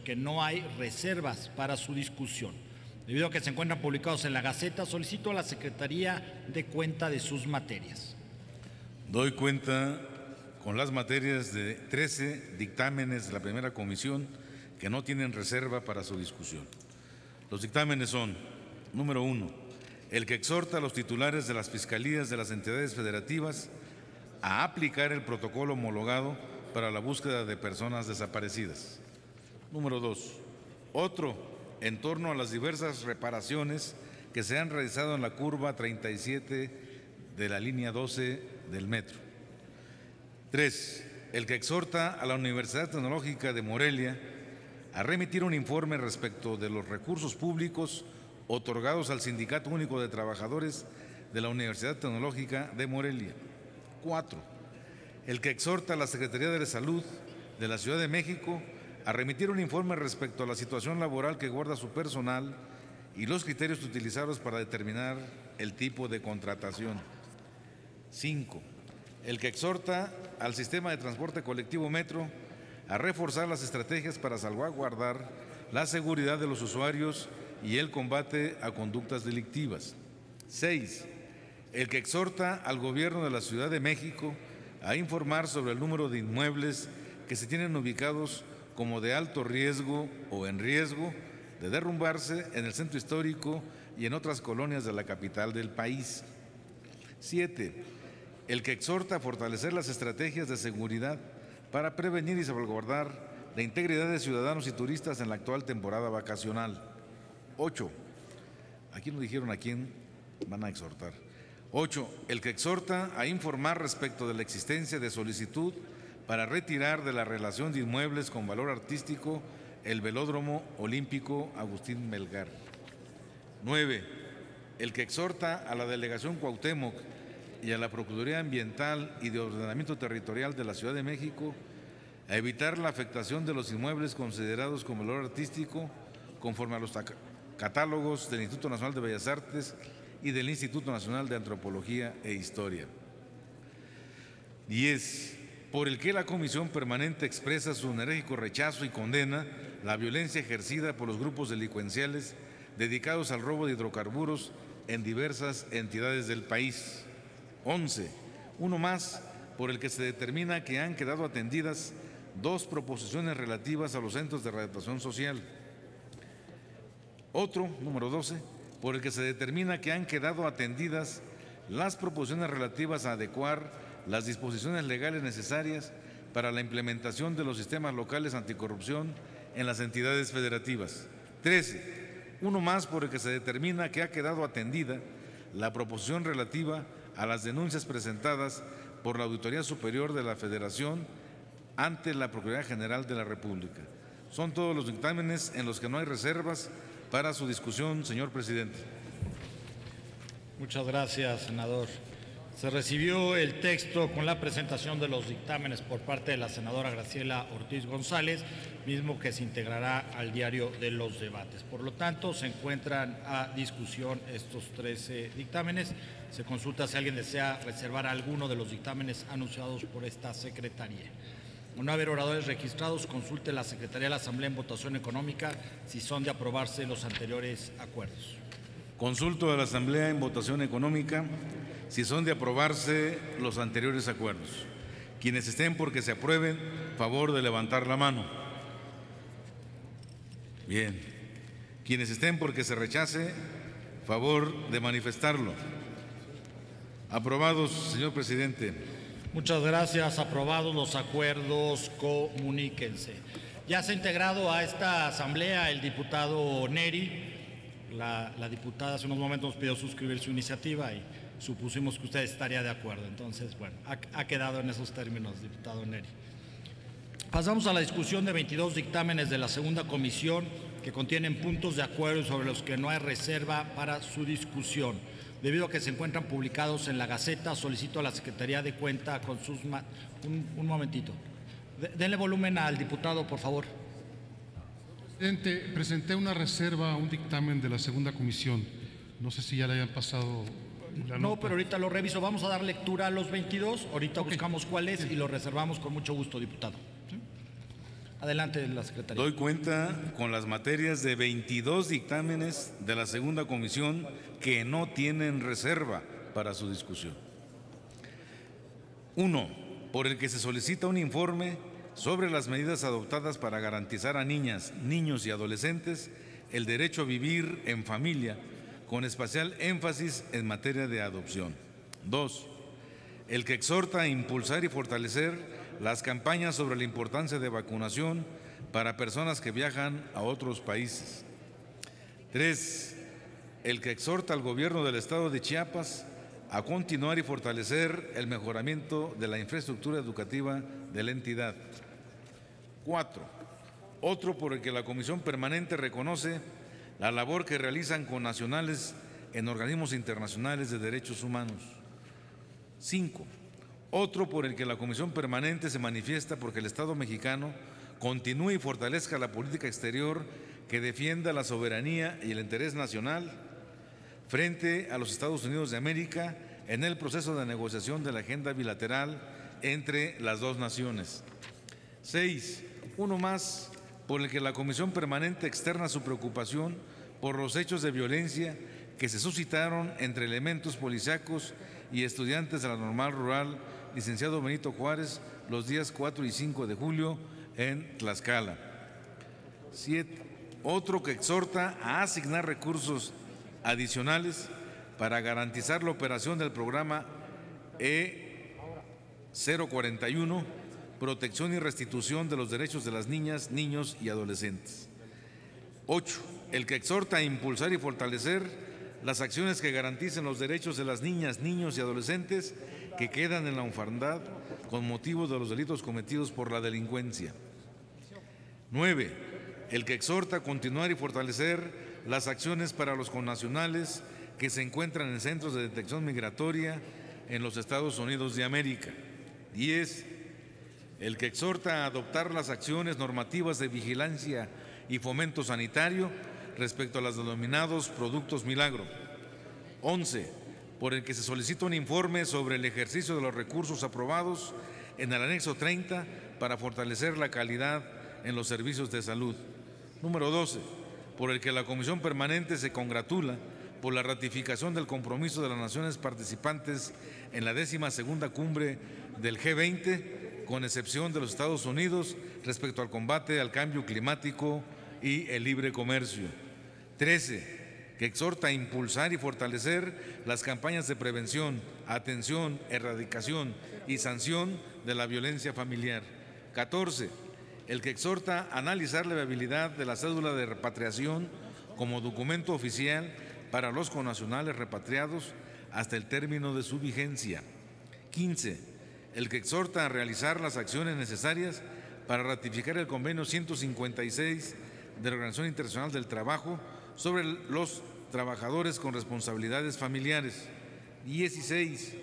que no hay reservas para su discusión. Debido a que se encuentran publicados en la Gaceta, solicito a la Secretaría de cuenta de sus materias. Doy cuenta con las materias de 13 dictámenes de la primera comisión que no tienen reserva para su discusión. Los dictámenes son: número 1, el que exhorta a los titulares de las fiscalías de las entidades federativas a aplicar el protocolo homologado para la búsqueda de personas desaparecidas. Número 2, otro en torno a las diversas reparaciones que se han realizado en la curva 37 de la línea 12 del metro. 3, el que exhorta a la Universidad Tecnológica de Morelia a remitir un informe respecto de los recursos públicos otorgados al Sindicato Único de Trabajadores de la Universidad Tecnológica de Morelia. 4, el que exhorta a la Secretaría de Salud de la Ciudad de México a remitir un informe respecto a la situación laboral que guarda su personal y los criterios utilizados para determinar el tipo de contratación. 5, el que exhorta al sistema de transporte colectivo Metro a reforzar las estrategias para salvaguardar la seguridad de los usuarios y el combate a conductas delictivas. 6, el que exhorta al Gobierno de la Ciudad de México a informar sobre el número de inmuebles que se tienen ubicados como de alto riesgo o en riesgo de derrumbarse en el centro histórico y en otras colonias de la capital del país. 7, el que exhorta a fortalecer las estrategias de seguridad para prevenir y salvaguardar la integridad de ciudadanos y turistas en la actual temporada vacacional. 8, aquí nos dijeron a quién van a exhortar. 8, el que exhorta a informar respecto de la existencia de solicitud para retirar de la relación de inmuebles con valor artístico el Velódromo Olímpico Agustín Melgar. 9, el que exhorta a la Delegación Cuauhtémoc y a la Procuraduría Ambiental y de Ordenamiento Territorial de la Ciudad de México a evitar la afectación de los inmuebles considerados con valor artístico conforme a los catálogos del Instituto Nacional de Bellas Artes y del Instituto Nacional de Antropología e Historia. 10, por el que la Comisión Permanente expresa su enérgico rechazo y condena la violencia ejercida por los grupos delincuenciales dedicados al robo de hidrocarburos en diversas entidades del país. 11, uno más, por el que se determina que han quedado atendidas 2 proposiciones relativas a los centros de readaptación social. Otro, número 12, por el que se determina que han quedado atendidas las proposiciones relativas a adecuar las disposiciones legales necesarias para la implementación de los sistemas locales anticorrupción en las entidades federativas. 13, uno más, por el que se determina que ha quedado atendida la proposición relativa a las denuncias presentadas por la Auditoría Superior de la Federación ante la Procuraduría General de la República. Son todos los dictámenes en los que no hay reservas para su discusión, señor presidente. Muchas gracias, senador. Se recibió el texto con la presentación de los dictámenes por parte de la senadora Graciela Ortiz González, mismo que se integrará al diario de los debates. Por lo tanto, se encuentran a discusión estos 13 dictámenes. Se consulta si alguien desea reservar alguno de los dictámenes anunciados por esta Secretaría. Al no haber oradores registrados, consulte la Secretaría de la Asamblea en votación económica si son de aprobarse los anteriores acuerdos. Consulto a la Asamblea en votación económica si son de aprobarse los anteriores acuerdos. Quienes estén porque se aprueben, favor de levantar la mano. Bien. Quienes estén porque se rechace, favor de manifestarlo. Aprobados, señor presidente. Muchas gracias. Aprobados los acuerdos, comuníquense. Ya se ha integrado a esta asamblea el diputado Neri. La diputada hace unos momentos nos pidió suscribir su iniciativa y supusimos que usted estaría de acuerdo. Entonces, bueno, ha quedado en esos términos, diputado Neri. Pasamos a la discusión de 22 dictámenes de la segunda comisión que contienen puntos de acuerdo sobre los que no hay reserva para su discusión. Debido a que se encuentran publicados en la Gaceta, solicito a la Secretaría de Cuenta con sus... Un momentito. Denle volumen al diputado, por favor. Presidente, presenté una reserva a un dictamen de la segunda comisión. No sé si ya le hayan pasado la nota. No, pero ahorita lo reviso. Vamos a dar lectura a los 22. Ahorita buscamos cuál es y lo reservamos con mucho gusto, diputado. ¿Sí? Adelante, la Secretaría. Doy cuenta con las materias de 22 dictámenes de la segunda comisión que no tienen reserva para su discusión. 1. Por el que se solicita un informe sobre las medidas adoptadas para garantizar a niñas, niños y adolescentes el derecho a vivir en familia, con especial énfasis en materia de adopción. 2. El que exhorta a impulsar y fortalecer las campañas sobre la importancia de vacunación para personas que viajan a otros países. 3. El que exhorta al gobierno del estado de Chiapas a continuar y fortalecer el mejoramiento de la infraestructura educativa de la entidad. 4. Otro por el que la Comisión Permanente reconoce la labor que realizan connacionales en organismos internacionales de derechos humanos. 5. Otro por el que la Comisión Permanente se manifiesta porque el Estado mexicano continúe y fortalezca la política exterior que defienda la soberanía y el interés nacional frente a los Estados Unidos de América en el proceso de negociación de la agenda bilateral entre las dos naciones. 6. Uno más por el que la Comisión Permanente externa su preocupación por los hechos de violencia que se suscitaron entre elementos policíacos y estudiantes de la Normal Rural Licenciado Benito Juárez los días 4 y 5 de julio en Tlaxcala. 7. Otro que exhorta a asignar recursos adicionales para garantizar la operación del programa E041, protección y restitución de los derechos de las niñas, niños y adolescentes. 8. El que exhorta a impulsar y fortalecer las acciones que garanticen los derechos de las niñas, niños y adolescentes que quedan en la orfandad con motivo de los delitos cometidos por la delincuencia. 9. El que exhorta a continuar y fortalecer las acciones para los connacionales que se encuentran en centros de detección migratoria en los Estados Unidos de América. 10. El que exhorta a adoptar las acciones normativas de vigilancia y fomento sanitario respecto a los denominados productos milagro. 11. Por el que se solicita un informe sobre el ejercicio de los recursos aprobados en el anexo 30 para fortalecer la calidad en los servicios de salud. Número 12. Por el que la Comisión Permanente se congratula por la ratificación del compromiso de las naciones participantes en la 12ª cumbre del G20, con excepción de los Estados Unidos, respecto al combate al cambio climático y el libre comercio. 13. Que exhorta a impulsar y fortalecer las campañas de prevención, atención, erradicación y sanción de la violencia familiar. 14. El que exhorta a analizar la viabilidad de la cédula de repatriación como documento oficial para los connacionales repatriados hasta el término de su vigencia. 15. El que exhorta a realizar las acciones necesarias para ratificar el convenio 156 de la Organización Internacional del Trabajo sobre los trabajadores con responsabilidades familiares. 16.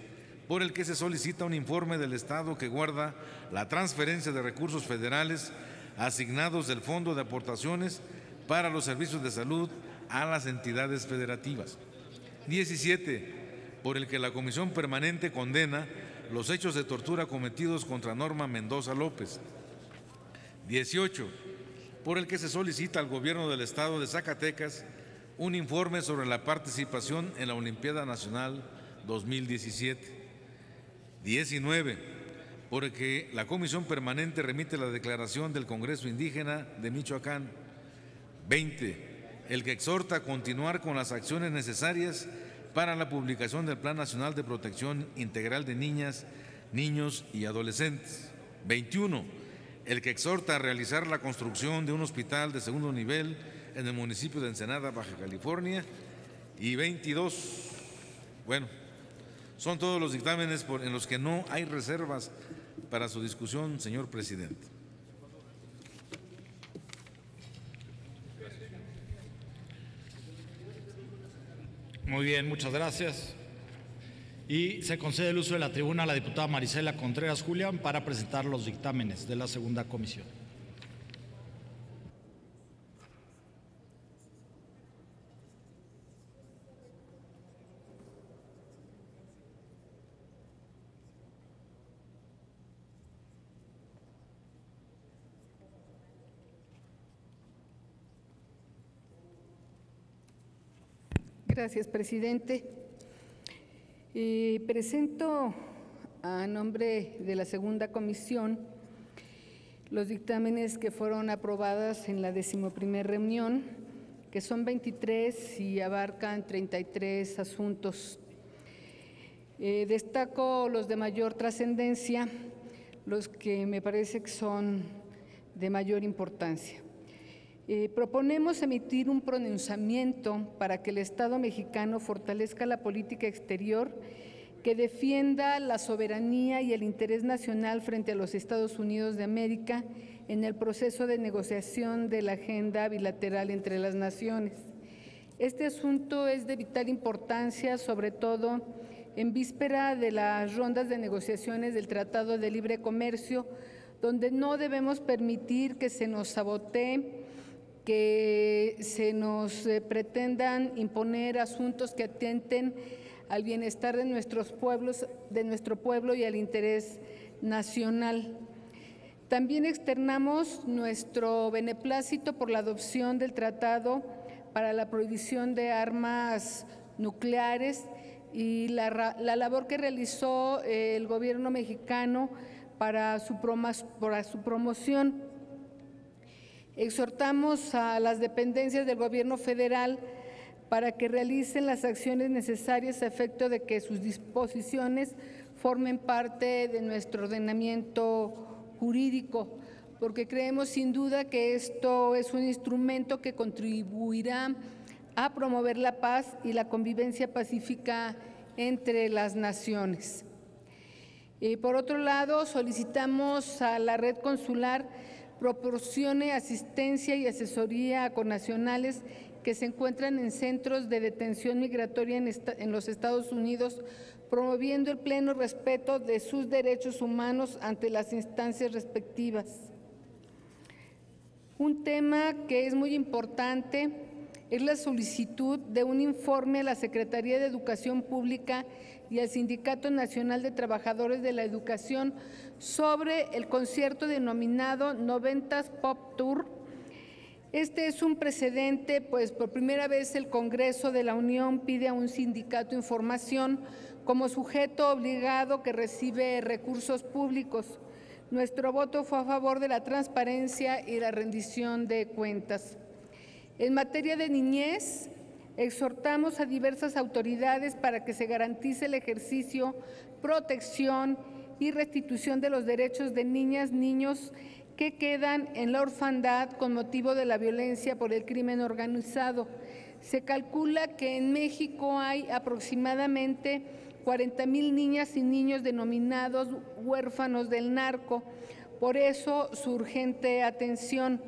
Por el que se solicita un informe del Estado que guarda la transferencia de recursos federales asignados del Fondo de Aportaciones para los servicios de salud a las entidades federativas. 17. Por el que la Comisión Permanente condena los hechos de tortura cometidos contra Norma Mendoza López. 18. Por el que se solicita al Gobierno del Estado de Zacatecas un informe sobre la participación en la Olimpiada Nacional 2017. 19. Por el que la Comisión Permanente remite la declaración del Congreso Indígena de Michoacán. 20. El que exhorta a continuar con las acciones necesarias para la publicación del Plan Nacional de Protección Integral de Niñas, Niños y Adolescentes. 21. El que exhorta a realizar la construcción de un hospital de segundo nivel en el municipio de Ensenada, Baja California. Y 22. Bueno, son todos los dictámenes en los que no hay reservas para su discusión, señor presidente. Muy bien, muchas gracias. Y se concede el uso de la tribuna a la diputada Marisela Contreras Julián para presentar los dictámenes de la segunda comisión. Gracias, presidente. Presento a nombre de la segunda comisión los dictámenes que fueron aprobados en la 11ª reunión, que son 23 y abarcan 33 asuntos. Destaco los de mayor trascendencia, los que me parece que son de mayor importancia. Proponemos emitir un pronunciamiento para que el Estado mexicano fortalezca la política exterior que defienda la soberanía y el interés nacional frente a los Estados Unidos de América en el proceso de negociación de la agenda bilateral entre las naciones. Este asunto es de vital importancia, sobre todo en víspera de las rondas de negociaciones del Tratado de Libre Comercio, donde no debemos permitir que se nos sabotee, que se nos pretendan imponer asuntos que atenten al bienestar de nuestros pueblos, de nuestro pueblo y al interés nacional. También externamos nuestro beneplácito por la adopción del Tratado para la prohibición de armas nucleares y la labor que realizó el gobierno mexicano para su promoción. Exhortamos a las dependencias del gobierno federal para que realicen las acciones necesarias a efecto de que sus disposiciones formen parte de nuestro ordenamiento jurídico, porque creemos sin duda que esto es un instrumento que contribuirá a promover la paz y la convivencia pacífica entre las naciones. Por otro lado, solicitamos a la red consular proporcione asistencia y asesoría a connacionales que se encuentran en centros de detención migratoria en los Estados Unidos, promoviendo el pleno respeto de sus derechos humanos ante las instancias respectivas. Un tema que es muy importante es la solicitud de un informe a la Secretaría de Educación Pública y al Sindicato Nacional de Trabajadores de la Educación sobre el concierto denominado 90s Pop Tour. Este es un precedente, pues por primera vez el Congreso de la Unión pide a un sindicato información como sujeto obligado que recibe recursos públicos. Nuestro voto fue a favor de la transparencia y la rendición de cuentas. En materia de niñez, exhortamos a diversas autoridades para que se garantice el ejercicio, protección y restitución de los derechos de niñas, niños que quedan en la orfandad con motivo de la violencia por el crimen organizado. Se calcula que en México hay aproximadamente 40,000 niñas y niños denominados huérfanos del narco, por eso su urgente atención.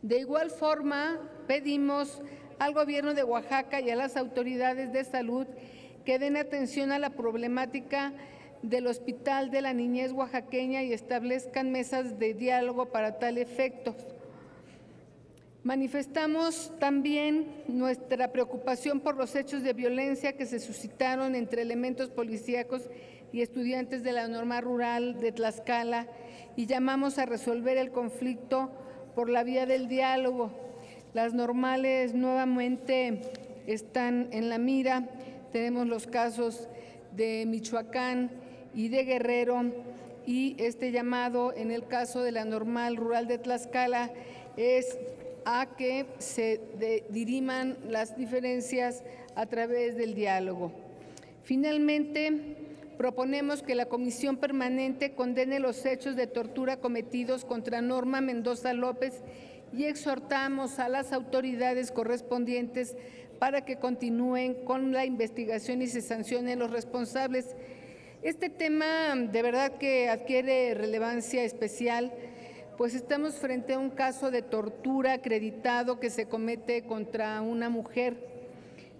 De igual forma, pedimos al Gobierno de Oaxaca y a las autoridades de salud que den atención a la problemática del Hospital de la Niñez Oaxaqueña y establezcan mesas de diálogo para tal efecto. Manifestamos también nuestra preocupación por los hechos de violencia que se suscitaron entre elementos policíacos y estudiantes de la Normal Rural de Tlaxcala y llamamos a resolver el conflicto por la vía del diálogo. Las normales nuevamente están en la mira. Tenemos los casos de Michoacán y de Guerrero y este llamado en el caso de la Normal Rural de Tlaxcala es a que se diriman las diferencias a través del diálogo. Finalmente, proponemos que la Comisión Permanente condene los hechos de tortura cometidos contra Norma Mendoza López y exhortamos a las autoridades correspondientes para que continúen con la investigación y se sancionen los responsables. Este tema de verdad que adquiere relevancia especial, pues estamos frente a un caso de tortura acreditado que se comete contra una mujer.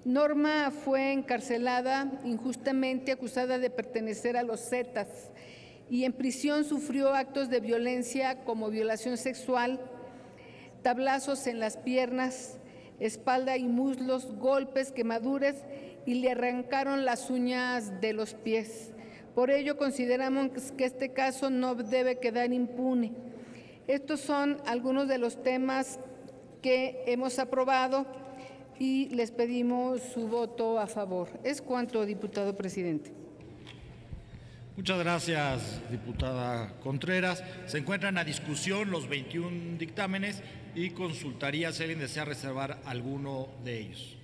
Norma fue encarcelada injustamente acusada de pertenecer a los Zetas y en prisión sufrió actos de violencia como violación sexual, tablazos en las piernas, espalda y muslos, golpes, quemaduras y le arrancaron las uñas de los pies. Por ello consideramos que este caso no debe quedar impune. Estos son algunos de los temas que hemos aprobado. y les pedimos su voto a favor. Es cuanto, diputado presidente. Muchas gracias, diputada Contreras. Se encuentran a discusión los 21 dictámenes y consultaría si alguien desea reservar alguno de ellos.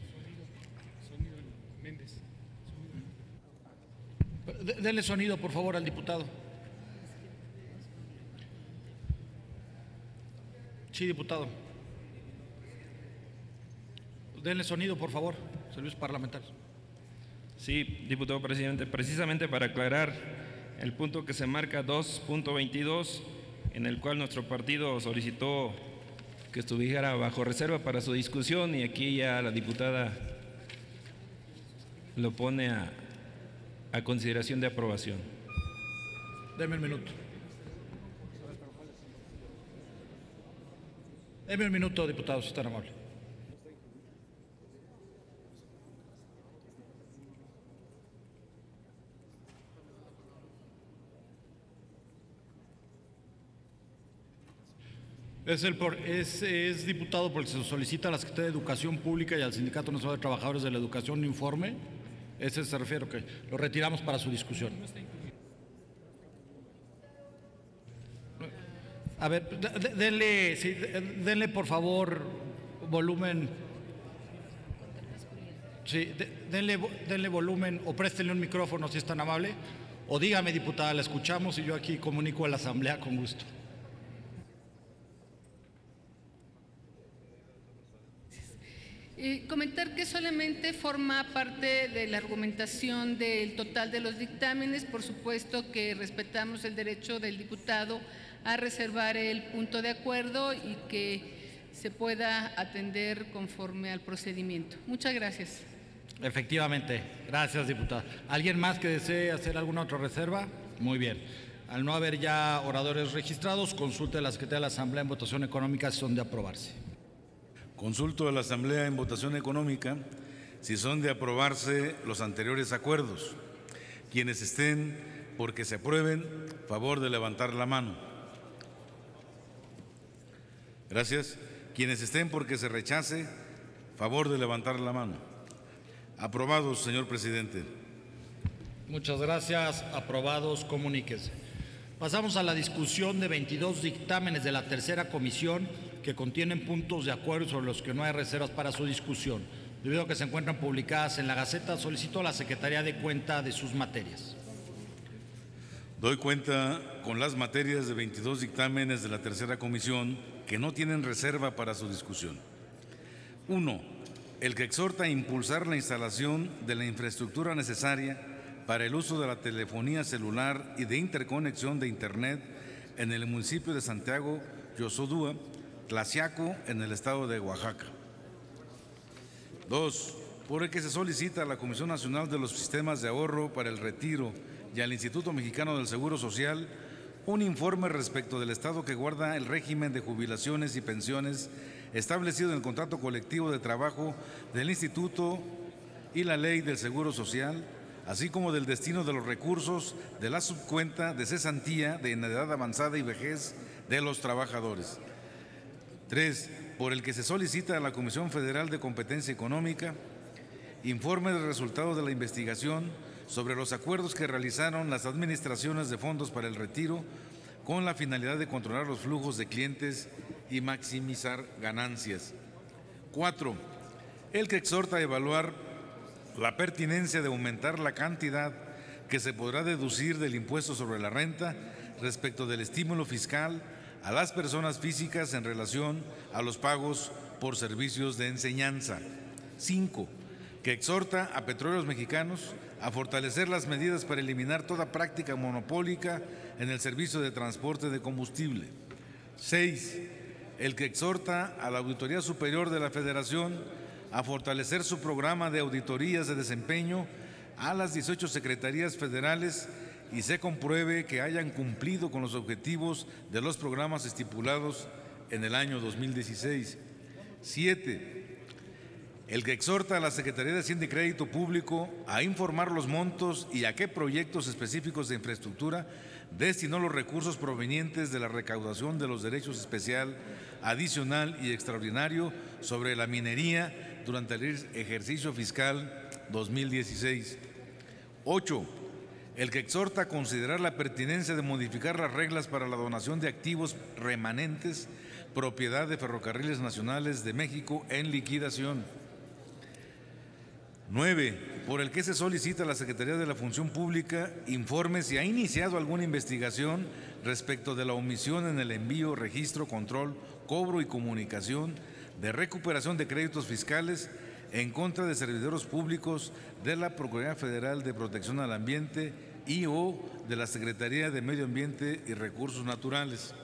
Denle sonido, por favor, al diputado. Sí, diputado. Denle sonido, por favor, servicios parlamentarios. Sí, diputado presidente, precisamente para aclarar el punto que se marca 2.22, en el cual nuestro partido solicitó que estuviera bajo reserva para su discusión, y aquí ya la diputada lo pone a consideración de aprobación. Deme un minuto. Deme un minuto, diputado, si es tan amable. Es diputado porque se solicita a la Secretaría de Educación Pública y al Sindicato Nacional de Trabajadores de la Educación un informe. Ese se refiere, que lo retiramos para su discusión. A ver, denle por favor volumen. Sí, denle volumen o préstenle un micrófono si es tan amable. O dígame, diputada, la escuchamos y yo aquí comunico a la Asamblea con gusto. Comentar que solamente forma parte de la argumentación del total de los dictámenes. Por supuesto que respetamos el derecho del diputado a reservar el punto de acuerdo y que se pueda atender conforme al procedimiento. Muchas gracias. Efectivamente. Gracias, diputada. ¿Alguien más que desee hacer alguna otra reserva? Muy bien. Al no haber ya oradores registrados, consulte a la Secretaría de la Asamblea en votación económica si son de aprobarse. Consulto a la Asamblea en votación económica si son de aprobarse los anteriores acuerdos. Quienes estén porque se aprueben, favor de levantar la mano. Gracias. Quienes estén porque se rechace, favor de levantar la mano. Aprobados, señor presidente. Muchas gracias. Aprobados, comuníquese. Pasamos a la discusión de 22 dictámenes de la tercera comisión que contienen puntos de acuerdo sobre los que no hay reservas para su discusión. Debido a que se encuentran publicadas en la Gaceta, solicito a la Secretaría de cuenta de sus materias. Doy cuenta con las materias de 22 dictámenes de la tercera comisión que no tienen reserva para su discusión. 1. El que exhorta a impulsar la instalación de la infraestructura necesaria para el uso de la telefonía celular y de interconexión de Internet en el municipio de Santiago Yosodúa, Tlaxiaco, en el estado de Oaxaca. 2. Por el que se solicita a la Comisión Nacional de los Sistemas de Ahorro para el Retiro y al Instituto Mexicano del Seguro Social un informe respecto del estado que guarda el régimen de jubilaciones y pensiones establecido en el contrato colectivo de trabajo del Instituto y la Ley del Seguro Social, así como del destino de los recursos de la subcuenta de cesantía de edad avanzada y vejez de los trabajadores. 3. Por el que se solicita a la Comisión Federal de Competencia Económica informe del resultado de la investigación sobre los acuerdos que realizaron las administraciones de fondos para el retiro con la finalidad de controlar los flujos de clientes y maximizar ganancias. 4. El que exhorta a evaluar la pertinencia de aumentar la cantidad que se podrá deducir del impuesto sobre la renta respecto del estímulo fiscal a las personas físicas en relación a los pagos por servicios de enseñanza. 5. Que exhorta a Petróleos Mexicanos a fortalecer las medidas para eliminar toda práctica monopólica en el servicio de transporte de combustible. 6. El que exhorta a la Auditoría Superior de la Federación a fortalecer su programa de auditorías de desempeño a las 18 secretarías federales y se compruebe que hayan cumplido con los objetivos de los programas estipulados en el año 2016. 7. El que exhorta a la Secretaría de Hacienda y Crédito Público a informar los montos y a qué proyectos específicos de infraestructura destinó los recursos provenientes de la recaudación de los derechos especial, adicional y extraordinario sobre la minería durante el ejercicio fiscal 2016. 8. El que exhorta a considerar la pertinencia de modificar las reglas para la donación de activos remanentes, propiedad de Ferrocarriles Nacionales de México en liquidación. 9. Por el que se solicita a la Secretaría de la Función Pública informe si ha iniciado alguna investigación respecto de la omisión en el envío, registro, control, cobro y comunicación de recuperación de créditos fiscales en contra de servidores públicos de la Procuraduría Federal de Protección al Ambiente y o de la Secretaría de Medio Ambiente y Recursos Naturales.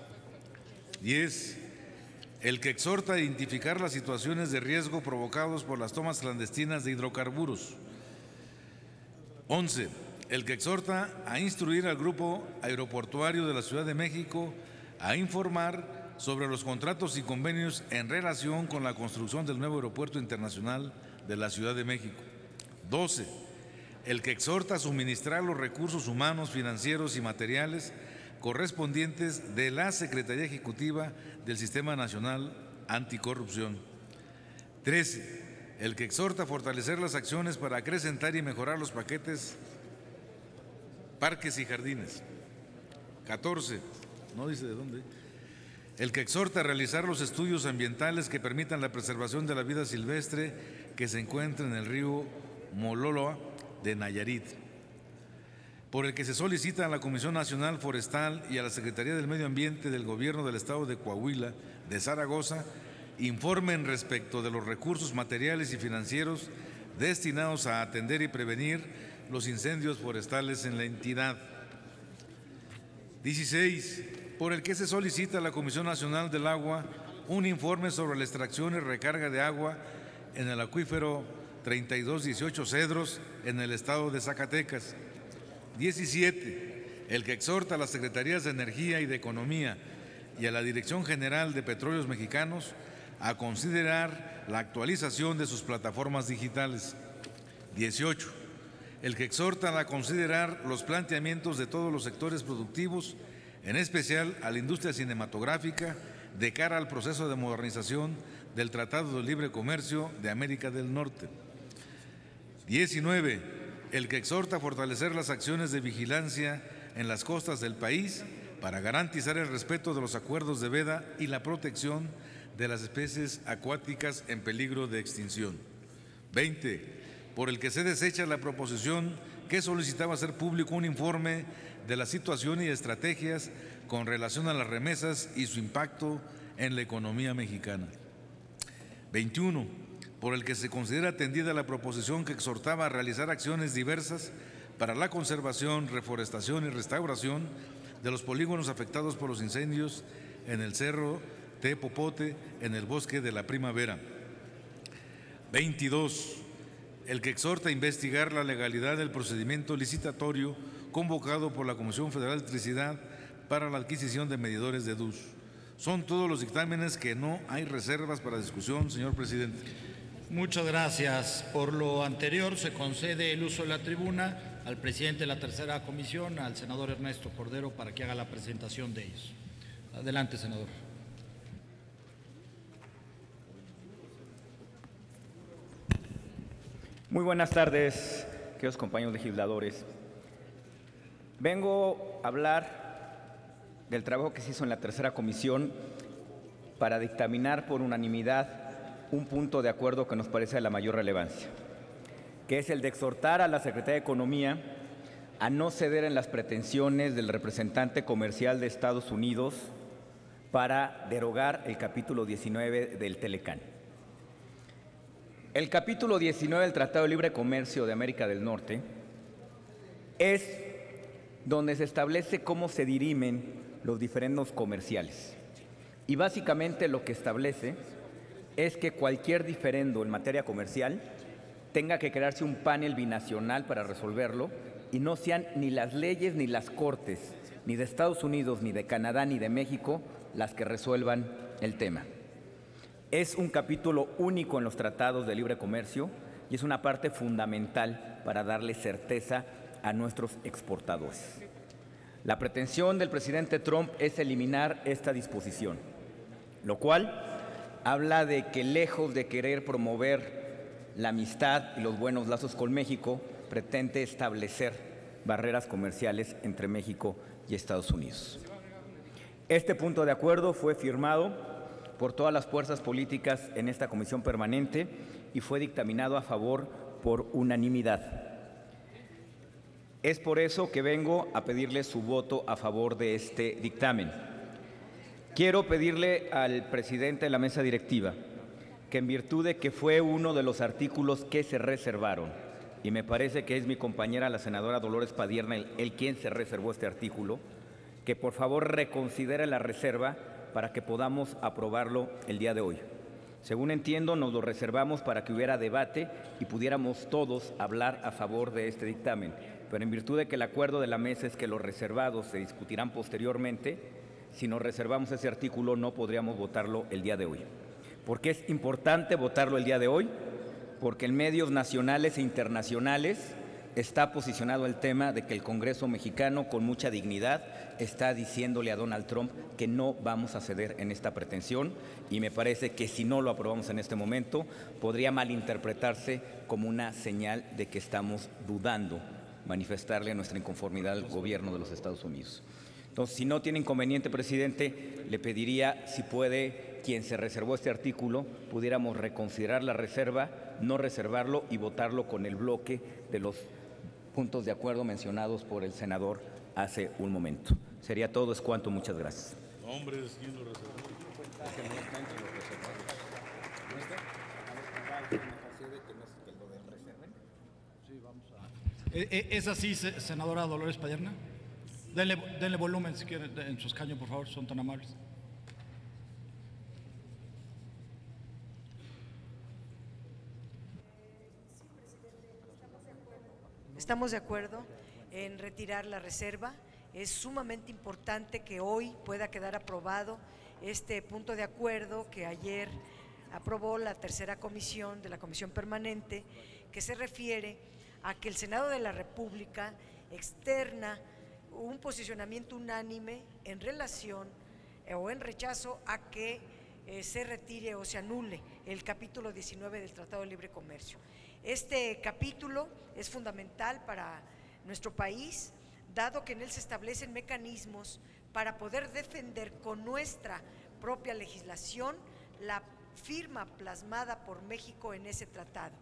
10. El que exhorta a identificar las situaciones de riesgo provocados por las tomas clandestinas de hidrocarburos. 11. El que exhorta a instruir al Grupo Aeroportuario de la Ciudad de México a informar sobre los contratos y convenios en relación con la construcción del nuevo Aeropuerto Internacional de la Ciudad de México. 12. El que exhorta a suministrar los recursos humanos, financieros y materiales correspondientes de la Secretaría Ejecutiva del Sistema Nacional Anticorrupción. 13. El que exhorta a fortalecer las acciones para acrecentar y mejorar los paquetes, parques y jardines. 14. No dice de dónde. El que exhorta a realizar los estudios ambientales que permitan la preservación de la vida silvestre que se encuentra en el río Mololoa de Nayarit. Por el que se solicita a la Comisión Nacional Forestal y a la Secretaría del Medio Ambiente del Gobierno del Estado de Coahuila, de Zaragoza, informen respecto de los recursos materiales y financieros destinados a atender y prevenir los incendios forestales en la entidad. 16. Por el que se solicita a la Comisión Nacional del Agua un informe sobre la extracción y recarga de agua en el acuífero 3218 Cedros en el estado de Zacatecas. 17. El que exhorta a las Secretarías de Energía y de Economía y a la Dirección General de Petróleos Mexicanos a considerar la actualización de sus plataformas digitales. 18. El que exhorta a considerar los planteamientos de todos los sectores productivos, en especial a la industria cinematográfica, de cara al proceso de modernización del Tratado de Libre Comercio de América del Norte. 19. El que exhorta a fortalecer las acciones de vigilancia en las costas del país para garantizar el respeto de los acuerdos de veda y la protección de las especies acuáticas en peligro de extinción. 20. Por el que se desecha la proposición que solicitaba hacer público un informe de la situación y estrategias con relación a las remesas y su impacto en la economía mexicana. 21. Por el que se considera atendida la proposición que exhortaba a realizar acciones diversas para la conservación, reforestación y restauración de los polígonos afectados por los incendios en el Cerro Tepopote, en el Bosque de la Primavera. 22. El que exhorta a investigar la legalidad del procedimiento licitatorio convocado por la Comisión Federal de Electricidad para la adquisición de medidores de DUS. Son todos los dictámenes que no hay reservas para discusión, señor presidente. Muchas gracias. Por lo anterior, se concede el uso de la tribuna al presidente de la tercera comisión, al senador Ernesto Cordero, para que haga la presentación de ellos. Adelante, senador. Muy buenas tardes, queridos compañeros legisladores. Vengo a hablar del trabajo que se hizo en la tercera comisión para dictaminar por unanimidad un punto de acuerdo que nos parece de la mayor relevancia, que es el de exhortar a la Secretaría de Economía a no ceder en las pretensiones del representante comercial de Estados Unidos para derogar el capítulo 19 del Telecán. El capítulo 19 del Tratado de Libre Comercio de América del Norte es donde se establece cómo se dirimen los diferendos comerciales. Y básicamente lo que establece es que cualquier diferendo en materia comercial tenga que crearse un panel binacional para resolverlo y no sean ni las leyes ni las cortes, ni de Estados Unidos, ni de Canadá, ni de México, las que resuelvan el tema. Es un capítulo único en los tratados de libre comercio y es una parte fundamental para darle certeza a nuestros exportadores. La pretensión del presidente Trump es eliminar esta disposición, lo cual habla de que lejos de querer promover la amistad y los buenos lazos con México, pretende establecer barreras comerciales entre México y Estados Unidos. Este punto de acuerdo fue firmado por todas las fuerzas políticas en esta comisión permanente y fue dictaminado a favor por unanimidad. Es por eso que vengo a pedirle su voto a favor de este dictamen. Quiero pedirle al presidente de la mesa directiva que, en virtud de que fue uno de los artículos que se reservaron, y me parece que es mi compañera la senadora Dolores Padierna el quien se reservó este artículo, que por favor reconsidere la reserva para que podamos aprobarlo el día de hoy. Según entiendo, nos lo reservamos para que hubiera debate y pudiéramos todos hablar a favor de este dictamen. Pero en virtud de que el acuerdo de la mesa es que los reservados se discutirán posteriormente, si nos reservamos ese artículo no podríamos votarlo el día de hoy. ¿Por qué es importante votarlo el día de hoy? Porque en medios nacionales e internacionales está posicionado el tema de que el Congreso mexicano, con mucha dignidad, está diciéndole a Donald Trump que no vamos a ceder en esta pretensión, y me parece que si no lo aprobamos en este momento podría malinterpretarse como una señal de que estamos dudando manifestarle nuestra inconformidad al gobierno de los Estados Unidos. Entonces, si no tiene inconveniente, presidente, le pediría, si puede, quien se reservó este artículo, pudiéramos reconsiderar la reserva, no reservarlo y votarlo con el bloque de los puntos de acuerdo mencionados por el senador hace un momento. Sería todo, es cuanto. Muchas gracias. Hombres, ¿quién lo reservó? ¿Es así, senadora Dolores Padierna? Denle volumen, si quieren, en su escaño, por favor, son tan amables. Estamos de acuerdo en retirar la reserva. Es sumamente importante que hoy pueda quedar aprobado este punto de acuerdo que ayer aprobó la tercera comisión de la Comisión Permanente, que se refiere a que el Senado de la República externa un posicionamiento unánime en relación o en rechazo a que se retire o se anule el capítulo 19 del Tratado de Libre Comercio. Este capítulo es fundamental para nuestro país, dado que en él se establecen mecanismos para poder defender con nuestra propia legislación la firma plasmada por México en ese tratado.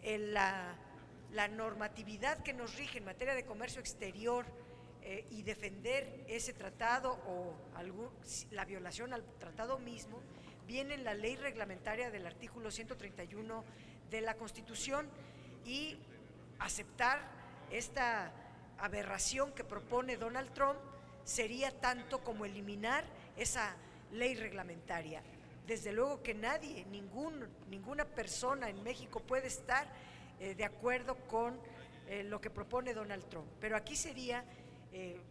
La normatividad que nos rige en materia de comercio exterior y defender ese tratado o la violación al tratado mismo viene en la ley reglamentaria del artículo 131 de la Constitución, y aceptar esta aberración que propone Donald Trump sería tanto como eliminar esa ley reglamentaria. Desde luego que nadie, ninguna persona en México puede estar de acuerdo con lo que propone Donald Trump, pero aquí sería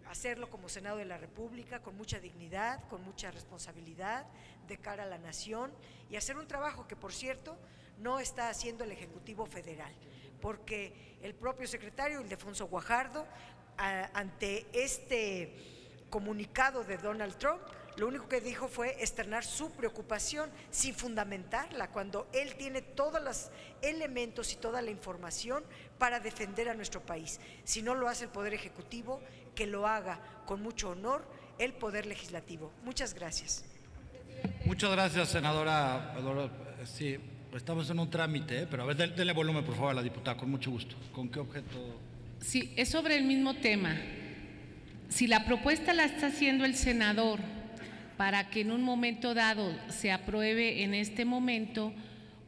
hacerlo como Senado de la República, con mucha dignidad, con mucha responsabilidad de cara a la nación, y hacer un trabajo que, por cierto, no está haciendo el Ejecutivo Federal, porque el propio secretario Ildefonso Guajardo, ante este comunicado de Donald Trump, lo único que dijo fue externar su preocupación sin fundamentarla, cuando él tiene todos los elementos y toda la información para defender a nuestro país. Si no lo hace el Poder Ejecutivo, que lo haga con mucho honor el Poder Legislativo. Muchas gracias. Muchas gracias, senadora. Sí, estamos en un trámite, pero a ver, denle volumen, por favor, a la diputada, con mucho gusto. ¿Con qué objeto? Sí, es sobre el mismo tema. Si la propuesta la está haciendo el senador para que en un momento dado se apruebe en este momento,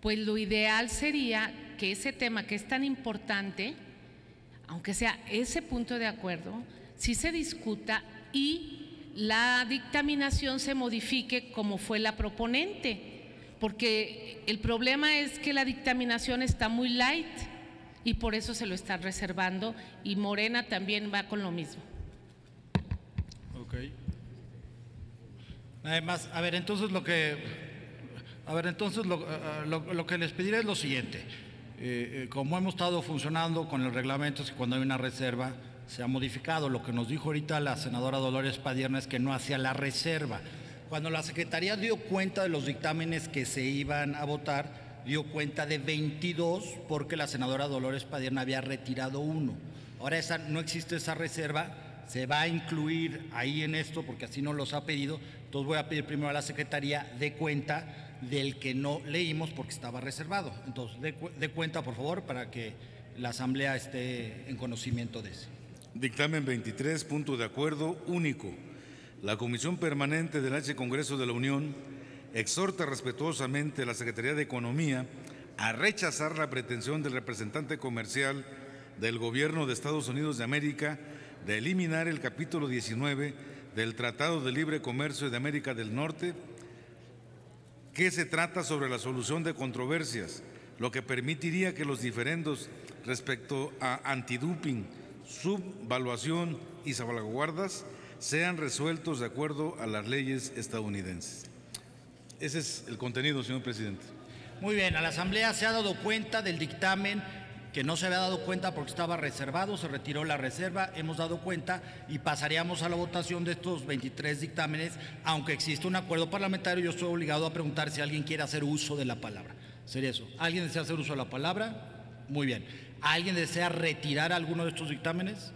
pues lo ideal sería que ese tema que es tan importante, aunque sea ese punto de acuerdo, sí se discuta y la dictaminación se modifique como fue la proponente, porque el problema es que la dictaminación está muy light y por eso se lo está reservando, y Morena también va con lo mismo. Ok. Además, a ver, entonces lo que les pediré es lo siguiente. Como hemos estado funcionando con el reglamento, es que cuando hay una reserva se ha modificado. Lo que nos dijo ahorita la senadora Dolores Padierna es que no hacía la reserva. Cuando la Secretaría dio cuenta de los dictámenes que se iban a votar, dio cuenta de 22 porque la senadora Dolores Padierna había retirado 1. Ahora no existe esa reserva, se va a incluir ahí en esto porque así nos los ha pedido. Entonces voy a pedir primero a la Secretaría de cuenta del que no leímos porque estaba reservado. Entonces de cuenta, por favor, para que la Asamblea esté en conocimiento de eso. Dictamen 23, punto de acuerdo único. La Comisión Permanente del H. Congreso de la Unión exhorta respetuosamente a la Secretaría de Economía a rechazar la pretensión del representante comercial del Gobierno de Estados Unidos de América de eliminar el capítulo 19 del Tratado de Libre Comercio de América del Norte, que se trata sobre la solución de controversias, lo que permitiría que los diferendos respecto a antidoping, subvaluación y salvaguardas sean resueltos de acuerdo a las leyes estadounidenses. Ese es el contenido, señor presidente. Muy bien, a la Asamblea se ha dado cuenta del dictamen que no se había dado cuenta porque estaba reservado, se retiró la reserva, hemos dado cuenta y pasaríamos a la votación de estos 23 dictámenes, aunque existe un acuerdo parlamentario. Yo estoy obligado a preguntar si alguien quiere hacer uso de la palabra. Sería eso. ¿Alguien desea hacer uso de la palabra? Muy bien. ¿Alguien desea retirar alguno de estos dictámenes?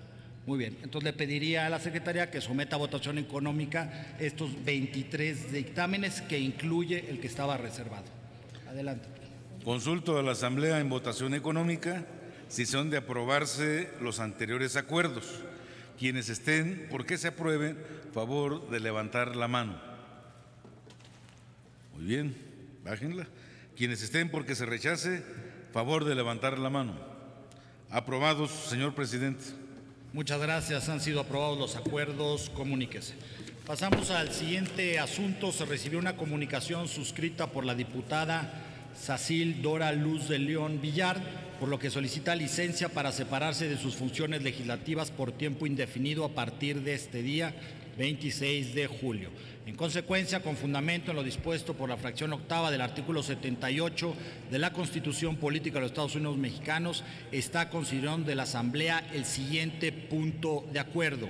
Muy bien. Entonces le pediría a la Secretaría que someta a votación económica estos 23 dictámenes, que incluye el que estaba reservado. Adelante. Consulto a la Asamblea en votación económica si son de aprobarse los anteriores acuerdos. Quienes estén por que se aprueben, favor de levantar la mano. Muy bien, bájenla. Quienes estén por que se rechace, favor de levantar la mano. Aprobados, señor presidente. Muchas gracias. Han sido aprobados los acuerdos. Comuníquese. Pasamos al siguiente asunto. Se recibió una comunicación suscrita por la diputada Sacil Dora Luz de León Villar, por lo que solicita licencia para separarse de sus funciones legislativas por tiempo indefinido a partir de este día 26 de julio. En consecuencia, con fundamento en lo dispuesto por la fracción octava del artículo 78 de la Constitución Política de los Estados Unidos Mexicanos, está considerando de la Asamblea el siguiente punto de acuerdo.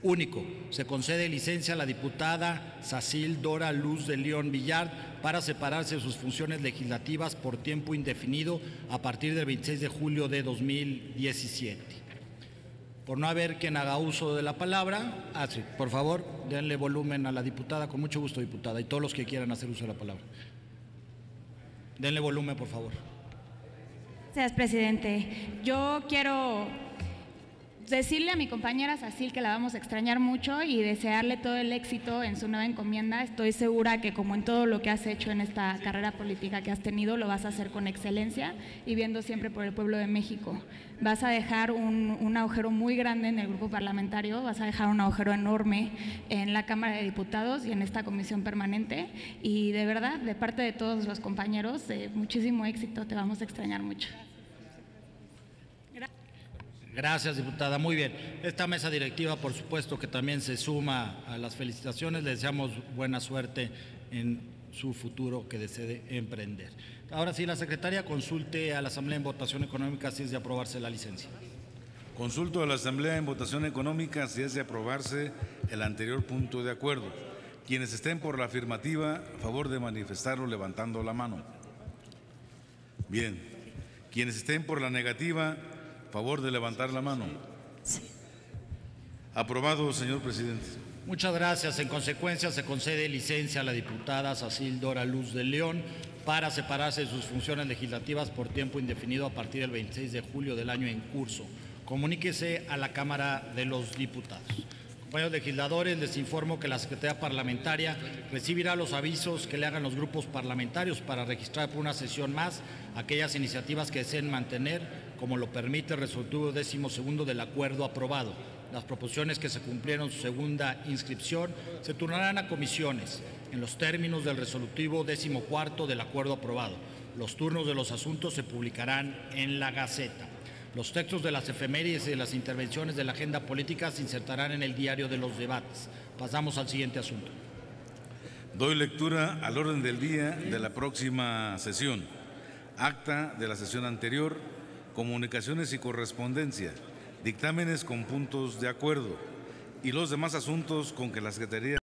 Único, se concede licencia a la diputada Sacil Dora Luz de León Villar para separarse de sus funciones legislativas por tiempo indefinido a partir del 26 de julio de 2017. Por no haber quien haga uso de la palabra, sí, por favor, denle volumen a la diputada. Con mucho gusto, diputada, y todos los que quieran hacer uso de la palabra. Denle volumen, por favor. Gracias, presidente. Yo quiero decirle a mi compañera Sacil que la vamos a extrañar mucho y desearle todo el éxito en su nueva encomienda. Estoy segura que, como en todo lo que has hecho en esta carrera política que has tenido, lo vas a hacer con excelencia y viendo siempre por el pueblo de México. Vas a dejar un agujero muy grande en el grupo parlamentario, vas a dejar un agujero enorme en la Cámara de Diputados y en esta comisión permanente, y de verdad, de parte de todos los compañeros, muchísimo éxito, te vamos a extrañar mucho. Gracias, diputada. Muy bien. Esta mesa directiva, por supuesto, que también se suma a las felicitaciones. Le deseamos buena suerte en su futuro que desee emprender. Ahora sí, la secretaria consulte a la Asamblea en votación económica si es de aprobarse la licencia. Consulto a la Asamblea en votación económica si es de aprobarse el anterior punto de acuerdo. Quienes estén por la afirmativa, a favor de manifestarlo levantando la mano. Bien. Quienes estén por la negativa, favor de levantar la mano. Sí. Aprobado, señor presidente. Muchas gracias. En consecuencia, se concede licencia a la diputada Sacil Dora Luz de León para separarse de sus funciones legislativas por tiempo indefinido a partir del 26 de julio del año en curso. Comuníquese a la Cámara de los Diputados. Compañeros legisladores, les informo que la Secretaría Parlamentaria recibirá los avisos que le hagan los grupos parlamentarios para registrar por una sesión más aquellas iniciativas que deseen mantener, como lo permite el resolutivo 12º del acuerdo aprobado. Las proposiciones que se cumplieron su segunda inscripción se turnarán a comisiones en los términos del resolutivo 14º del acuerdo aprobado. Los turnos de los asuntos se publicarán en la Gaceta. Los textos de las efemérides y de las intervenciones de la agenda política se insertarán en el diario de los debates. Pasamos al siguiente asunto. Doy lectura al orden del día de la próxima sesión. Acta de la sesión anterior, comunicaciones y correspondencia, dictámenes con puntos de acuerdo y los demás asuntos con que la Secretaría